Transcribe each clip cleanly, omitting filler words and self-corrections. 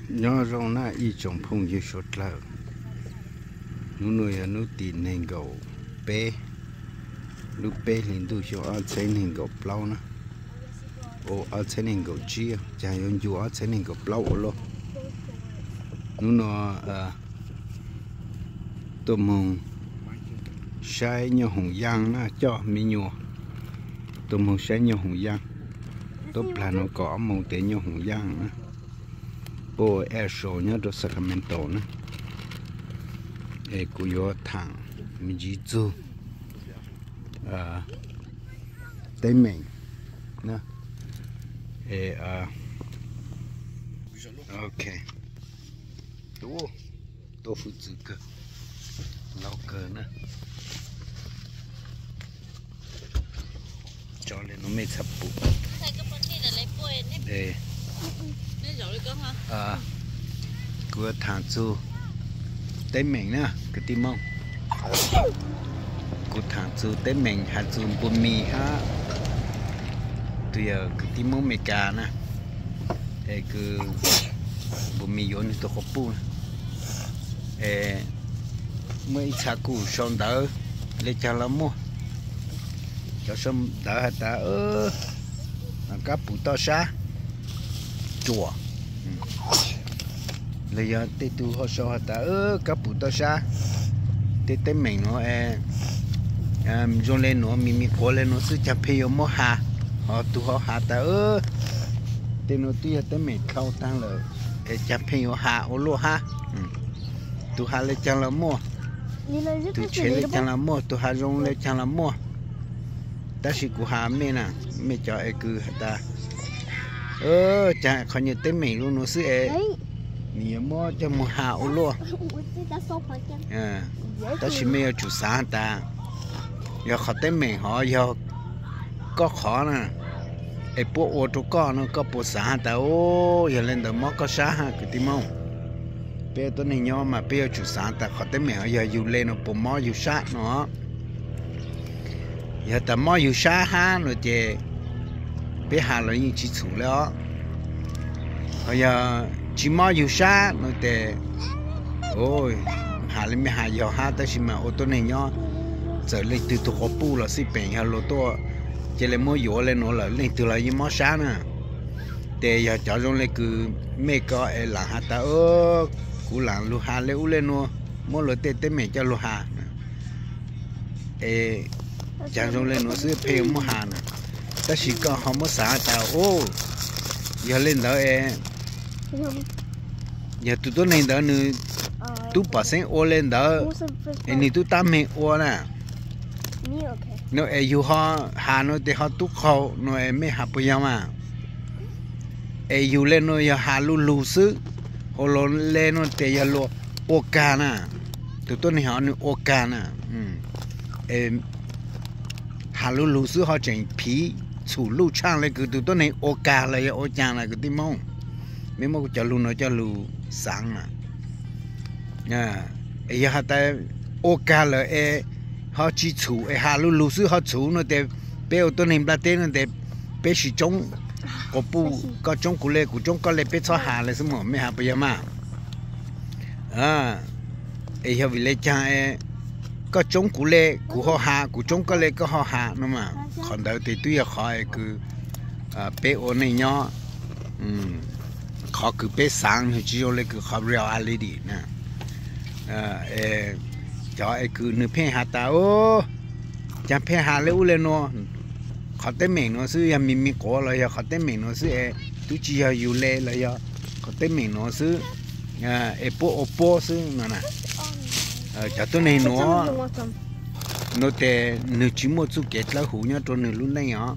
nhớ rong na y trồng phong như sốt lợ nụ nuôi nụ tìn hình gầu bé nụ bé liền tu cho ở trên hình gầu plau na ô ở trên hình gầu chia chả yon dù ở trên hình gầu plau luôn nụ nó tụi mông sai nhau hồng giang na cho mi nhua tụi mông sai nhau hồng giang tốt là nó có mông tế nhau hồng giang na bộ Eso nhớ do Sacramento nè, cú yo thằng mình chỉ chú, tây mình nè, ok, tô phụ chữ cơ, lau cơ nè, cho lên nó mới sắp bụng, của thằng chú tây mình nè cái tim mông của thằng chú tây mình hạt chú bún mì ha tùy cái tim mông mì cà nè cái bún mì yến tôi có pu mấy cha cụ xong đỡ lấy cha lắm mua cho xong đỡ hạt ta cá bù to xa chùa lấy giờ tê tu họ sao hả ta cá bù to xa tê mình nó dùng lên nó mình cố lên nó sẽ chập phê mỏ hà họ tu họ hà ta tê nó tê tê mình khâu tăng rồi chập phê hà ô lô ha tu hà lấy chăng là mua tu chế lấy chăng là mua tu hà dùng lấy chăng là mua ta chỉ của hà mẹ nè mẹ cho cứ hả ta chả khó như tên mình luôn nó sẽ nhiều mua cho một hào luôn ta chỉ mấy chủ sáng ta giờ khó tên mình họ giờ có khó nè bộ ô tô con nó có bộ sáng ta giờ lên đó mất có sáng ha cái tim không bây giờ này nhau mà bây giờ chủ sáng ta khó tên mình họ giờ dù lên nó bộ mò dù sát nó giờ ta mò dù sát ha rồi thì bây hà là những chỉ chủ đó, bây giờ chỉ mò yêu xa nó để, ôi hà lên mấy hà yêu ha, ta chỉ mà ô tô này nhá, giờ lên từ thuộc họ pu là xí bèn hà lô tô, chỉ là mua yêu lên nó là lên từ là những mò xa nè, để giờ cho trong lên cứ mấy cái làng hà ta cú làng lu hà lên u lên nó, mua lô tê tê mấy cho lu hà, cho trong lên nó xí phê mua hà nè. Ta chỉ có họ mới xả tao giờ lên đó giờ tụi tôi này đó nữa tụi bà sen ô lên đó này tụi ta mình ô nè nó yêu họ hà nó để họ tụi họ nó mấy hà bây giờ mà yêu lên nó giờ hà lu lu sư họ lên nó để giờ lu ô ca nè tụi tôi này họ nó ô ca nè hà lu lu sư họ chỉnh phí chủ lưu trang lại cứ từ tối này ô cà lại ô chàng lại cứ tim mông mấy mông cho lưu nó cho lưu sáng nha giờ họ ta ô cà là họ chỉ chủ hà lưu lưu sư họ chủ nó để bé ô tô này ba tên nó để bé chỉ trống có bu có trống củ lê có lê bé cho hà lại xem mà mấy hà bây giờ mà giờ vì lấy cha có trống củ lê của họ hà của trống có lê có họ hà nó mà còn đâu thì tuy là khó cứ bé ôn này nhá khó cứ bé sáng thì chỉ là cứ khó reality nè cho cứ nửa phe hạt ta chẳng phe hạt lấy u lên nó khó tới mình nó xứ mình có là khó tới mình nó xứ tôi chỉ là yêu lê là giờ khó tới mình nó xứ bộ xứ nè cho tôi này nó để nửa chỉ một chút kết là hú nhá cho nửa luôn này nhá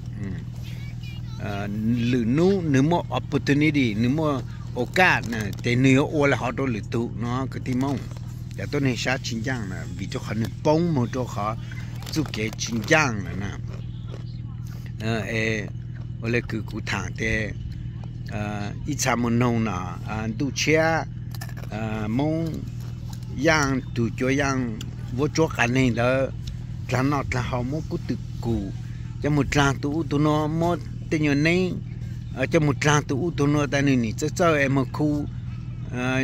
lử nửa một opportunity nửa một occasion nè để nửa ô là họ tôi lử tụ nó cái tim mong cho tôi này sát chính giang nè vì cho họ nửa bông một cho họ chút kết chính giang nè ô là cứ cụ thẳng để ít sao một nông nè tu chia mong yang tu cho yang vô cho cái này đó là nó là họ muốn cứ tự cụ cho một trang tụ nó muốn tên nhiều này cho một trang tụ nó ta này nè cho em mà khu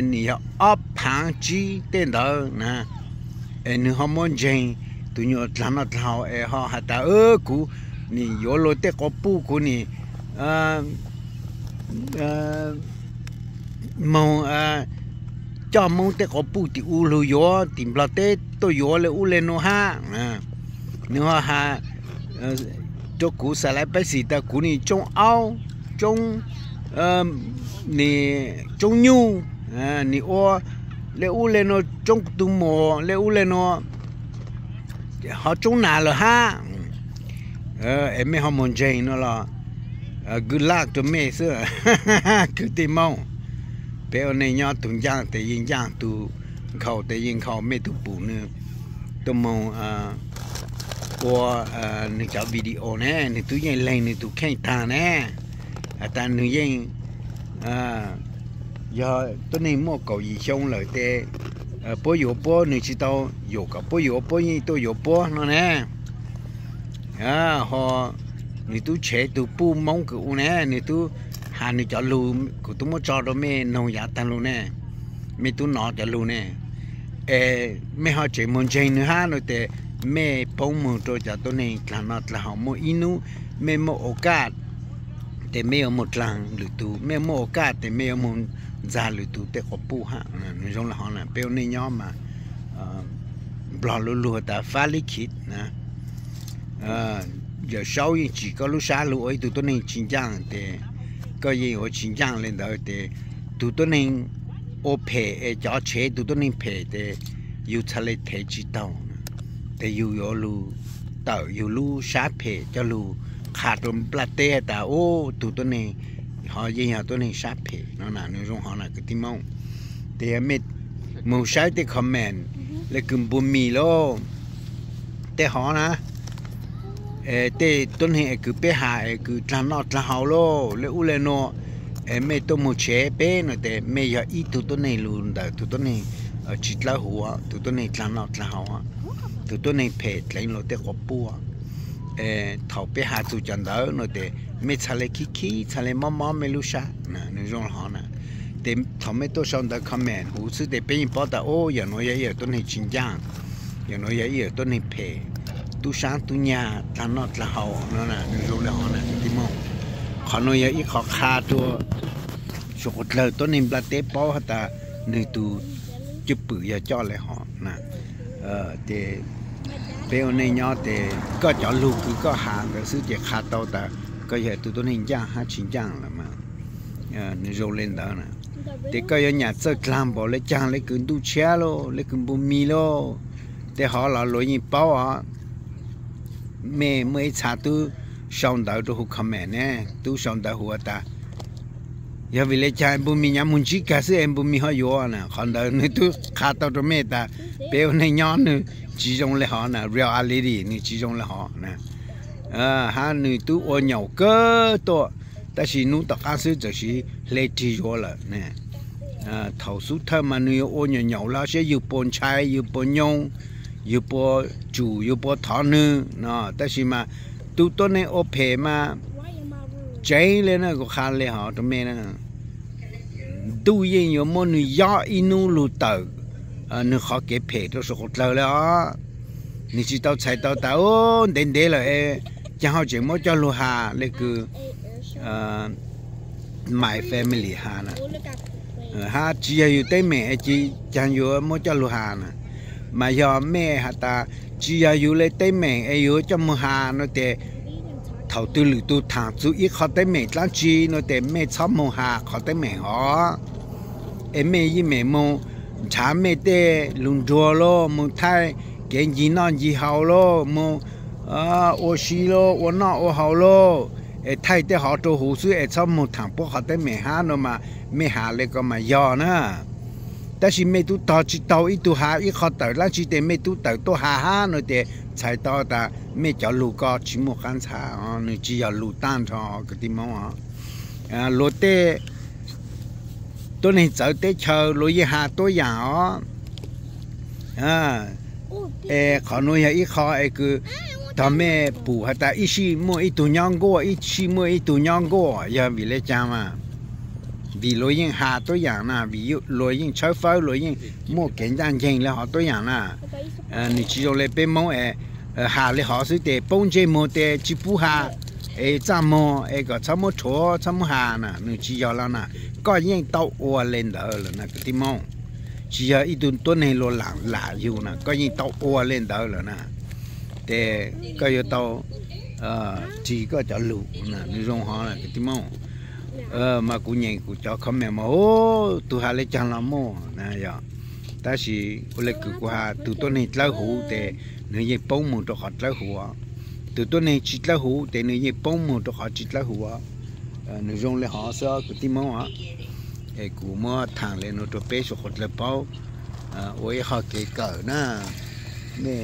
你要up盘机电脑呢你好么人都要让那好好还到股你有了这个不股你梦cho mong te có pu ti u lu yo tim bla te to yo le u le no ha no ha cho cú sa lại bác sĩ ta cú ni trong ao trong ni trong nhu ni o le u le no trong tu mo le u le no họ trong nào rồi ha em mới họ muốn chơi nó là good luck to me sir cứ tìm mong bây giờ này nhau tụi giang để yên giang tụi khẩu để yên khẩu mấy tụi bù nữa tụi mong qua những cái video này những tụi yên lên những tụi khen ta nè ta những yên giờ tôi này mua cầu gì xong rồi để bố yếu bố những chỉ tao yếu cả bố yếu bố như tôi yếu bố nó nè họ những tụi trẻ tụi bù mong cứ nè những tụi hà những cho lù của tụi mua cho đó mẹ nông giá tăng luôn nè mẹ tụi nó cho lù nè mẹ họ chỉ muốn chơi nữa ha rồi để mẹ bông mù cho tụi này là nó là họ mua inu mẹ mua ổ cát để mẹ ở một làng lử tụ mẹ mua ổ cát để mẹ ở một già lử tụ để có bù ha nói chung là họ là béo này nhóm mà bỏ lù ta phá lý khít nè giờ sau chỉ có lúc sáng lúc ấy tụi này chính trang để có gì ở chính trang lên đó để tụi này ô phê cho chế tụi này phê để yêu trả lời thế chỉ tàu để yêu lu tàu yêu lu sát phê cho luขาดตรงปลาเต้แต่โอ้ตัวนี้họ gì họตัวนี้sát phê nó là nói chung họ là cái tim mong để mệt mù sai để comment là cùng bùn mì lo để họ na đểตัวนี้คือไปหาคือทำนอทำเอาloเลยอุเลโนไม่ต้องมุเชเป้เนาะแต่ไม่อยากอีตัวนี้ลุนแต่ตัวนี้จิตละหัวตัวนี้ทำนอทำเอาตัวนี้เพจเลยเราแต่ขบปัวเขาไปหาจุดจันเดอร์เนาะแต่ไม่ทะเลขี้ทะเลมอไม่รู้ชะนะในช่วงหอนะแต่เขาไม่ต้องส่งแต่คอมเมนต์หูซื้อแต่เป็นพอแต่โอ้อย่างน้อยอย่างตัวนี้จริงจังอย่างน้อยอย่างตัวนี้เพจtu sáng tu nhà ta nó là hậu nó là rồi là họ này thì mong họ nói vậy họ khá cho số một lời tôi nên là tế bao ta nơi tu chụp bự giờ cho lại họ nè để bây giờ này nhau để có cho lù cứ có hàng cái sự việc khá tao ta có giờ tụi tôi nên giang hát chính giang là mà nơi rồi lên đó nè để có giờ nhà chơi làm bảo lấy giang lấy cứ tu che lo lấy cứ bùn mì lo để họ là lối như bao à mẹ mới trả tu xong đạo tu học mẹ nè tu xong đạo học ta giờ vì lấy cha bùn mì nhà muốn chỉ cả sự em bùn mì họ vô nè còn đạo nữa tu khá tao cho mẹ ta béo này nhon nữa chỉ trong là họ nè reality nữa chỉ trong là họ nè ha nữa tu ô nhau cơ to ta chỉ nu tập ăn sự chỉ lấy chỉ vô là nè thầu số thơm mà nữa ô nhau là sẽ yêu bồn chai yêu bồn nhông yêu bò chủ yêu bò thỏ nữ nóแต่是mà tuตัวnày ô phê mà cháy lên nó có khá lên họ tụi mẹ nó tu yên nhiều món nữ gió inu lù tờ nữ khó kế phê đó số một lời đó nữ chỉ tao chạy tao tao đến đấy là chẳng họ chỉ muốn cho lù hà lấy cứ my family hà nè hà chỉ là tay mẹ chỉ chẳng yêu muốn cho lù hà nè mà giờ mẹ hả ta chỉ là yêu lấy tay mẹ yêu cho mua hàng nó để thầu tư lử tu thằng chú ít khó tay mẹ lắm chi nó để mẹ chăm mua hàng khó tay mẹ họ em mẹ với mẹ mua chả mẹ để lùng rùa lo mua thay cái gì nó gì hậu lo mua ô xí lo ô nọ ô hậu lo thay để họ cho hồ sơ chăm mua thằng bố khó tay mẹ ha nó mà mẹ hà lấy có mà giờ nữaแต่สิไม่ตุต่อจิตเอาอีตุหาอีขอต่อแล้วจิตไม่ตุต่อตัวหาเนาะแต่ใช้ต่อแต่ไม่จะลูกก็ชิมกันชาเนาะจีจะลูกตั้งทอก็ที่มองโลเต้ตัวนี้จะเต้เชอโลยหาตัวอย่างขอหน่วยอีขอคือทำแม่ปู่ฮะแต่อีชิมัวอีตุยองกัวอีชิมัวอีตุยองกัวอย่าวิเลจามา vì lối những hà tôi dạng na vì lối những chơi pháo lối những mua kiện trang trình là họ tôi dạng na你只有来被摸hà里họ是得帮助摸得去补hà怎么个怎么错怎么hà na你只要了那个人到我领导了那个地方只要一顿多年落拉有那个人到我领导了那แต่ก็要到几个叫路那你容好了个地方มากูยังกูจะคอมเมนต์มาโอ้ตัวหาเลยจังละโมนะยาแต่สิกูเลยกูหาตัวต้นนี้เล่าหูแต่เนื้อยังป้องมือตัวขอเล่าหัวตัวต้นนี้จิตเล่าหูแต่เนื้อยังป้องมือตัวขอจิตเล่าหัวเนื้อรงเลยหาซะกูที่มอกูมาทางเลยโนตัวเป้สุขดเลยเป้าโอ้ยเขาเก๋ๆนะนี่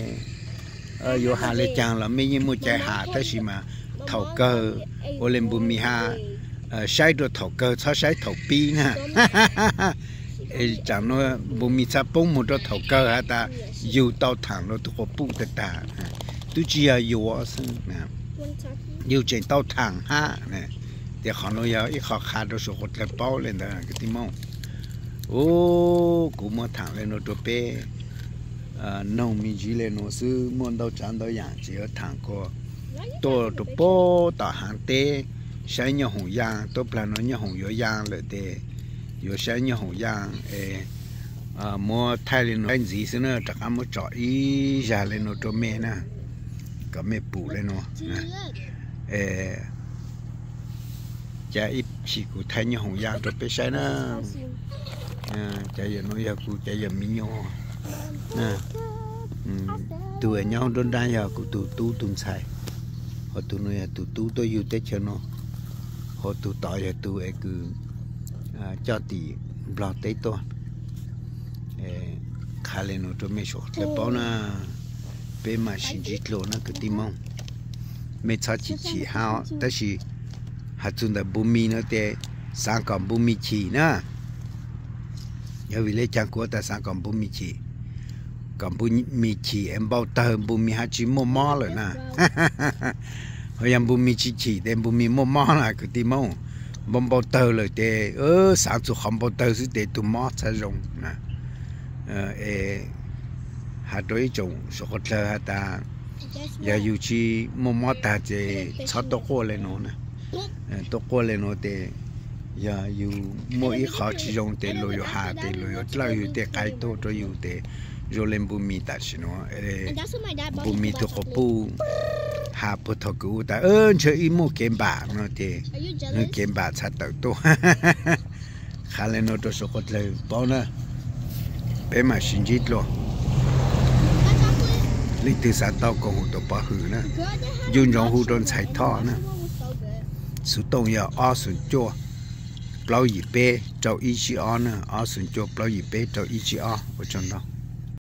อยู่หาเลยจังละไม่ยังมือใจหาแต่สิมาเท่าเกอโอเลมบุมีหาใช้ตัวถกเกอเขาใช้ถกปีนะจังว่าบุมีจะป้องมุดตัวถกเกอฮะแต่อยู่เตาถ่านเราตัวปุ๊บตาตุจีอยู่ซึ่งนะอยู่ใจเตาถ่านฮะเนี่ยเดี๋ยวเขาเราอยากอีกขาขาดตัวสุขเลยเป้าเลยนะก็ที่มองโอ้กูมาถ่านเลยโนตัวเป้น้องมีจีเลยโนซื้อมันเราจันเราอย่างเจียวถ่านก็ตัวโป้ต่อหางเต้ใช้ยาหงยางตัวปลาน้อยยาหงยางเลยเดอยู่ใช้ยาหงยางมัวไทยเลยเนาะสีเสนอจากอามัวจ่ออีจาเลยเนาะตัวเมนะก็ไม่ปูเลยเนาะจะอีฉีกูไทยยาหงยางตัวไปใช้นะจะอย่างน้อยกูจะอย่างมิโยนะตัวเนาะโดนได้ยากูตู้ตุ้งใส่พอตัวน้อยตู้ตัวอยู่เตชเนาะพอตัวต่อยตัวคือจอตีบล็อกเตตัวคาเลโนตัวไม่ชอบแต่ปอนะเป็นมาชินจิตโลนะก็ที่มองไม่ชอบจีหาแต่สิหาจุดบุมีนะแต่สังกัดบุมีชีนะอย่าวิเลจังกัวแต่สังกัดบุมีชีกับบุมีชีเอ็มเบาเติมบุมีหาจิมัวม้อเลยนะพยายามบุมีชีแต่บุมีมัวม้อนะก็ที่มองบอมเบาเตอเลยแต่สามสุขคำเบาเตอสิแต่ตัวม้อใช่จงนะหาตัวอีจงสุขเลยฮะตาอย่าอยู่ที่มัวม้อตาจะชอบตะโกเลยโน่นะตะโกเลยโน่แต่อย่าอยู่มัวอีขาที่จงแต่ลอยหาแต่ลอยเราอยู่แต่ไกลตัวอยู่แต่โรเลนบุมีตัดสิโน่บุมีตัวขบูหาพุทธกูแต่เชยอีโมเกมบาเนาะเตเนาะเกมบาชัดตัวคาเลโนตัวสกดเลยปอนะเป็นมาชินจิตโลลิติสัตตอกหูตัวปะหือนะยุนยองหูโดนใส่ท่อนะสุดตรงอย่าอ้อสุนจั่วเปล่าหยิบเป้เจ้าอีชีอ้อนะอ้อสุนจั่วเปล่าหยิบเป้เจ้าอีชีอ้อว่าจังเนาะ